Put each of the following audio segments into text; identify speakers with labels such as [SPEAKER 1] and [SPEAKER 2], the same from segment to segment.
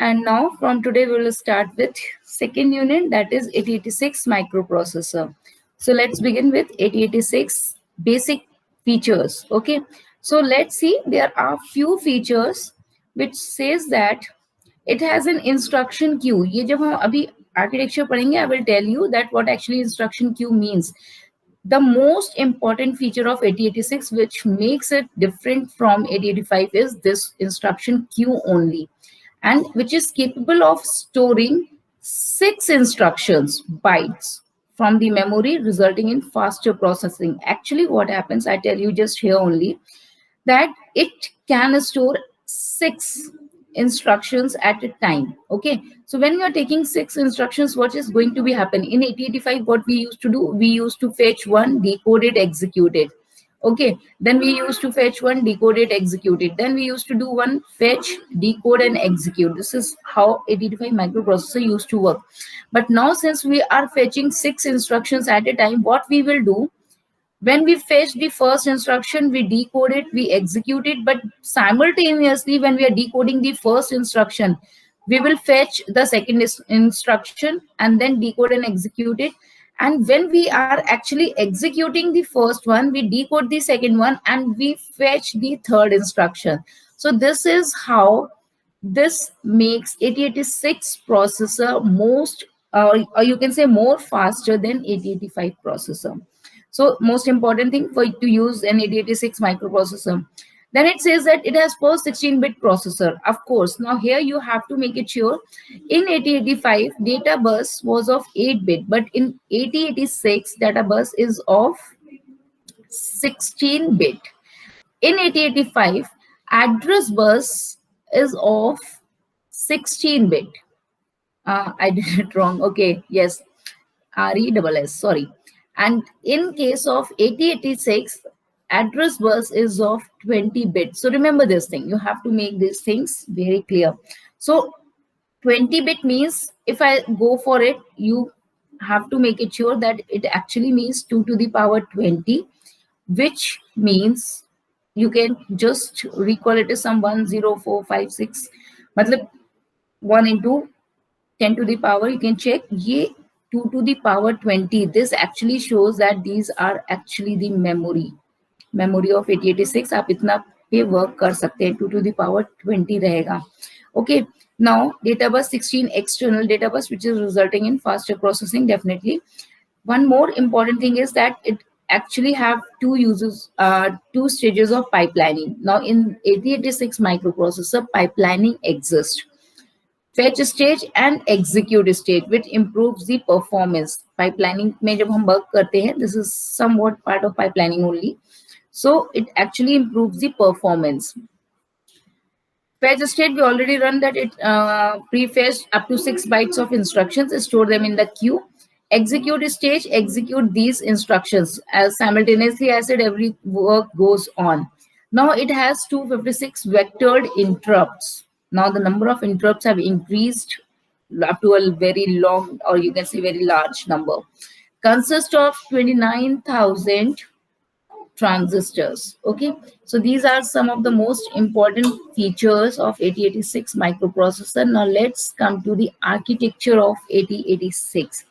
[SPEAKER 1] And now from today we will start with second unit, that is 8086 microprocessor. So let's begin with 8086 basic features. Okay, so let's see, there are few features which says that it has an instruction queue. ये जब हम अभी architecture पढ़ेंगे, I will tell you that what actually instruction queue means. The most important feature of 8086 which makes it different from 8085 is this instruction queue only, and which is capable of storing 6 instructions bytes from the memory, resulting in faster processing. Actually what happens, I tell you just here only, that it can store 6 instructions at a time. Okay, so when you are taking 6 instructions, what is going to be happen in 8085? What we used to do, we used to fetch one, decode it, execute it. Okay, then we used to fetch one, decode it, execute it. Then we used to do one, fetch, decode and execute. This is how 8085 microprocessor used to work. But now since we are fetching 6 instructions at a time, what we will do, when we fetch the first instruction, we decode it, we execute it, but simultaneously when we are decoding the first instruction, we will fetch the second instruction and then decode and execute it. And when we are actually executing the first one, we decode the second one and we fetch the third instruction. So this is how this makes 8086 processor most, or you can say more faster than 8085 processor. So most important thing for to use an 8086 microprocessor. Then it says that it has first 16-bit processor. Of course, now here you have to make it sure. In 8085, data bus was of 8-bit, but in 8086, data bus is of 16-bit. In 8085, address bus is of 16-bit. I did it wrong. Okay, yes, RESS, sorry. And in case of 8086, address bus is of 20-bit. So remember this thing. You have to make these things very clear. So 20-bit means if I go for it, you have to make it sure that it actually means 2 to the power 20, which means you can just recall it as some 10456. Matlab 1 into 10 to the power, you can check, ye 2 to the power 20. This actually shows that these are actually the memory of 8086. आप इतना पे work कर सकते हैं, 2 to the power 20 रहेगा. Okay, now data bus 16, external data bus, which is resulting in faster processing. Definitely one more important thing is that it actually have two stages of pipelining. Now in 8086 microprocessor, pipelining exists. Fetch stage and execute stage, which improves the performance. Pipelining में जब हम work करते हैं, this is somewhat part of pipelining only. So it actually improves the performance. Fetch state, we already run that. It pre-fetched up to 6 bytes of instructions, store them in the queue. Execute stage, execute these instructions as simultaneously as it every work goes on. Now it has 256 vectored interrupts. Now the number of interrupts have increased up to a very long, or you can say very large number. Consists of 29,000 transistors. Okay, so these are some of the most important features of 8086 microprocessor. Now let's come to the architecture of 8086.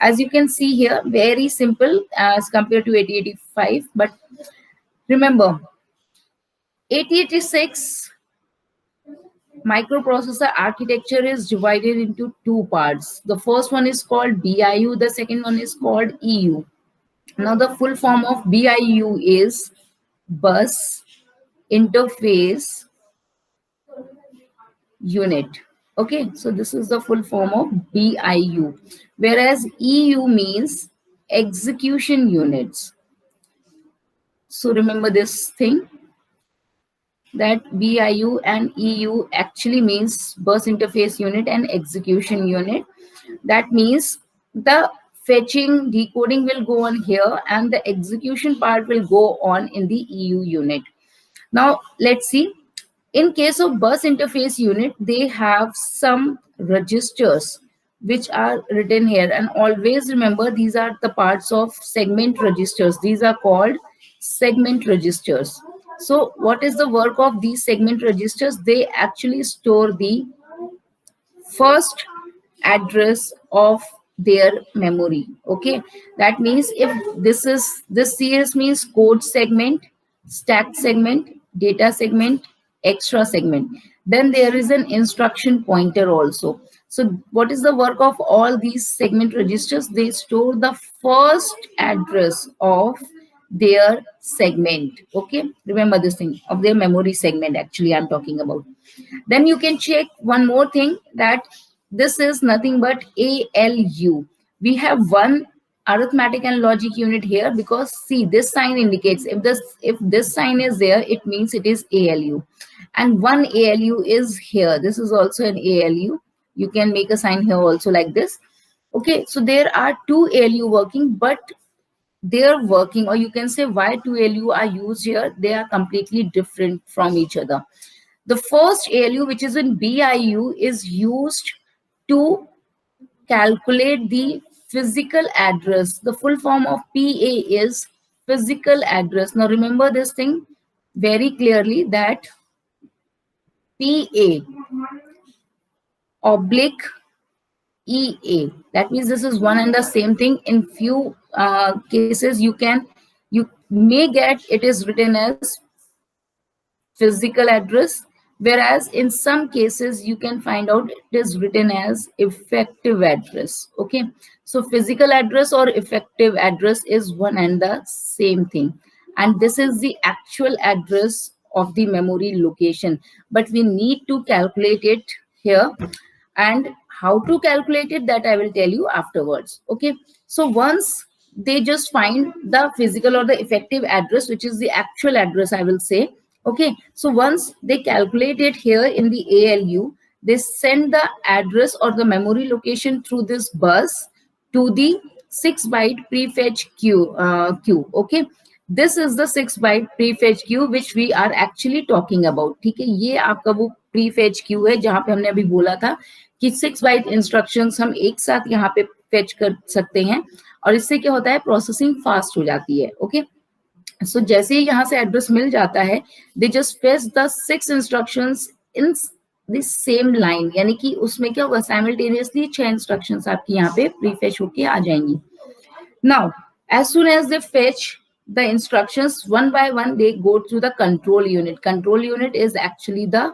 [SPEAKER 1] As you can see here, very simple as compared to 8085, but remember 8086 microprocessor architecture is divided into two parts. The first one is called BIU, the second one is called EU. Now the full form of BIU is bus interface unit. Okay, so this is the full form of BIU, whereas EU means execution units. So remember this thing, that BIU and EU actually means bus interface unit and execution unit. That means the fetching, decoding will go on here and the execution part will go on in the EU unit. Now let's see. In case of bus interface unit, they have some registers which are written here, and always remember these are the parts of segment registers. These are called segment registers. So what is the work of these segment registers? They actually store the first address of their memory. Okay, that means if this CS means code segment, stack segment, data segment, extra segment, then there is an instruction pointer also. So what is the work of all these segment registers? They store the first address of their segment. Okay, remember this thing of their memory segment, actually I'm talking about. Then you can check one more thing, that this is nothing but ALU. We have one arithmetic and logic unit here, because see, this sign indicates if this sign is there, it means it is ALU. And one ALU is here. This is also an ALU. You can make a sign here also like this. Okay, so there are two ALU working, but they're working, or you can say why two ALU are used here, they are completely different from each other. The first ALU, which is in BIU, is used to calculate the physical address. The full form of PA is physical address. Now remember this thing very clearly, that PA oblique EA. That means this is one and the same thing. In few cases, you may get it is written as physical address, whereas in some cases you can find out it is written as effective address. Okay, so physical address or effective address is one and the same thing, and this is the actual address of the memory location, but we need to calculate it here. And how to calculate it, that I will tell you afterwards. Okay, so once they just find the physical or the effective address, which is the actual address, I will say. Okay, so once they calculate it here in the ALU, they send the address or the memory location through this bus to the 6-byte prefetch queue. Okay, this is the 6-byte prefetch queue which we are actually talking about. ठीक है, ये आपका वो prefetch queue है जहां पे हमने अभी बोला था कि 6-byte इंस्ट्रक्शंस हम एक साथ यहाँ पे फेच कर सकते हैं, और इससे क्या होता है, प्रोसेसिंग फास्ट हो जाती है. ओके, सो जैसे ही यहाँ से एड्रेस मिल जाता है, they just fetch the 6 instructions in the same line, यानी कि उसमें क्या होगा, साइमल्टेनियसली 6 इंस्ट्रक्शंस आपकी यहाँ पे प्रीफेच होके आ जाएंगी. Now as soon as they fetch the instructions one by one, they go to the control unit. Control unit is actually the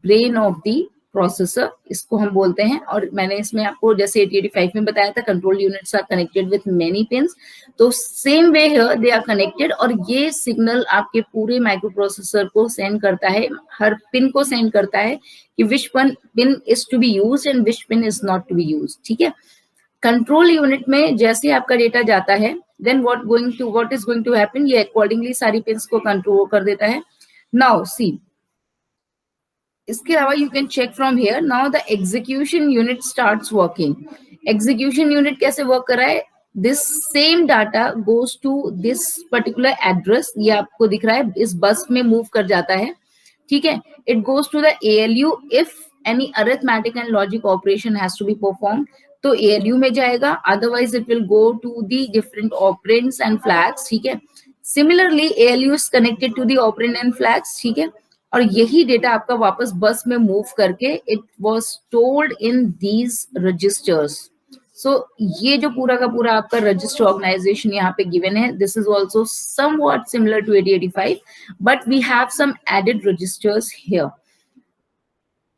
[SPEAKER 1] brain of the processor, इसको हम बोलते हैं. और मैंने इसमें आपको जैसे 8085 में बताया था, control units are connected with many pins, so same way here they are connected, और ये सिग्नल आपके पूरे माइक्रो प्रोसेसर को सेंड करता है, हर पिन को सेंड करता है कि which one pin is to be used and which pin is not to be used. ठीक है, कंट्रोल यूनिट में जैसे आपका डेटा जाता है, then what is going to happen, ये अकॉर्डिंगली सारी पिन्स को कंट्रोल कर देता है. नाउ सी, इसके अलावा you can check from here. Now the execution unit starts working. Execution unit कैसे वर्क कर रहा है, this same data goes to this particular address, ये आपको दिख रहा है, इस बस में मूव कर जाता है. ठीक है, it goes to the ALU if any arithmetic and logic operation has to be perform, तो ALU में जाएगा, otherwise it will go to the different operands and flags. ठीक है, similarly ALU is connected to the operand and flags. ठीक है, और यही data आपका वापस बस में मूव करके it was stored in these registers. So ये जो पूरा का पूरा आपका रजिस्टर ऑर्गेनाइजेशन यहाँ पे गिवन है, this is also somewhat similar to 8085, but we have some added registers here.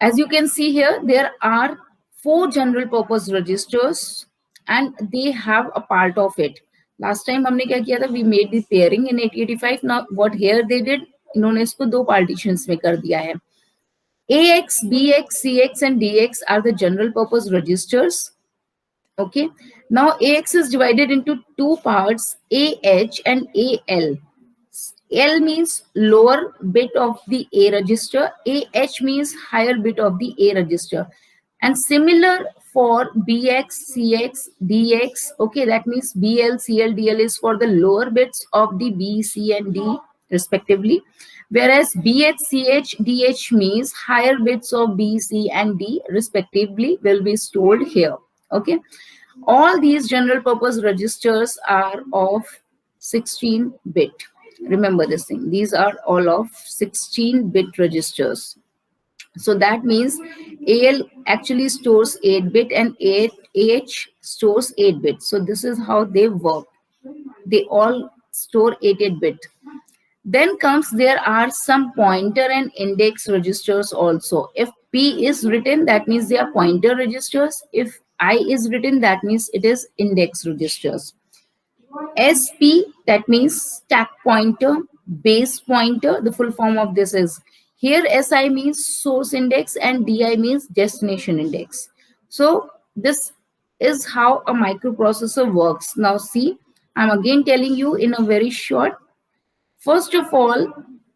[SPEAKER 1] As you can see here, there are 4 general purpose registers and they have a part of it. Last time हमने क्या किया था, we made the pairing in 8085. Now what here they did, इन्होंने इसको 2 partitions में कर दिया है. AX, BX, CX and DX are the general purpose registers. Okay, now AX is divided into 2 parts, AH and AL. L means lower bit of the A register, AH means higher bit of the A register, and similar for BX, CX, DX. Okay, that means BL, CL, DL is for the lower bits of the B, C and D respectively, whereas BH, CH, DH means higher bits of B, C and D respectively will be stored here. Okay, all these general purpose registers are of 16 bit. Remember this thing, these are all of 16-bit registers. So that means AL actually stores 8-bit and AH stores 8-bit. So this is how they work. They all store 8-bit. Then comes, there are some pointer and index registers also. If P is written, that means they are pointer registers. If I is written, that means it is index registers. SP, that means stack pointer, base pointer. The full form of this is, here SI means source index and DI means destination index. So this is how a microprocessor works. Now see, I'm again telling you in a very short. First of all,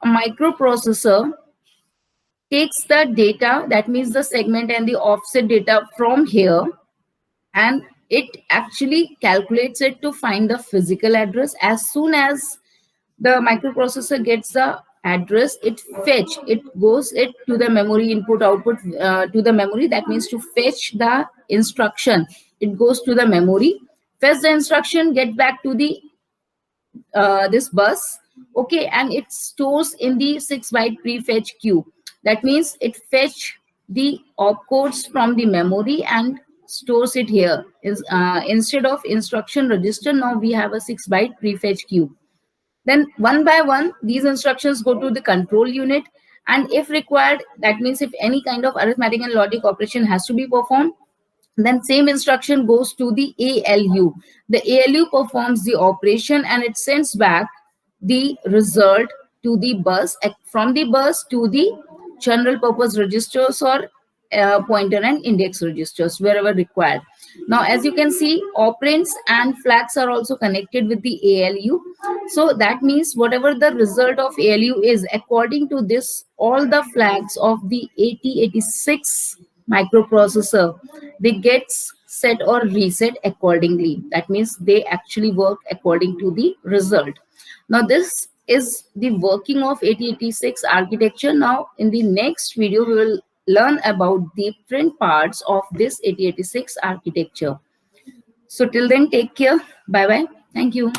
[SPEAKER 1] a microprocessor takes the data, that means the segment and the offset data from here, and it actually calculates it to find the physical address. As soon as the microprocessor gets the address, it goes it to the memory, input output to the memory. That means to fetch the instruction, it goes to the memory, fetch the instruction, get back to the this bus, okay, and it stores in the 6-byte prefetch queue. That means it fetch the opcodes from the memory and stores it here. Instead of instruction register, now we have a 6-byte prefetch queue. Then one by one, these instructions go to the control unit, and if required, that means if any kind of arithmetic and logic operation has to be performed, then same instruction goes to the ALU. The ALU performs the operation and it sends back the result to the bus, from the bus to the general purpose registers or pointer and index registers wherever required. Now, as you can see, operands and flags are also connected with the ALU. So that means whatever the result of ALU is, according to this, all the flags of the 8086 microprocessor, they get set or reset accordingly. That means they actually work according to the result. Now this is the working of 8086 architecture. Now in the next video we will learn about different parts of this 8086 architecture. So till then, take care. Bye bye. Thank you.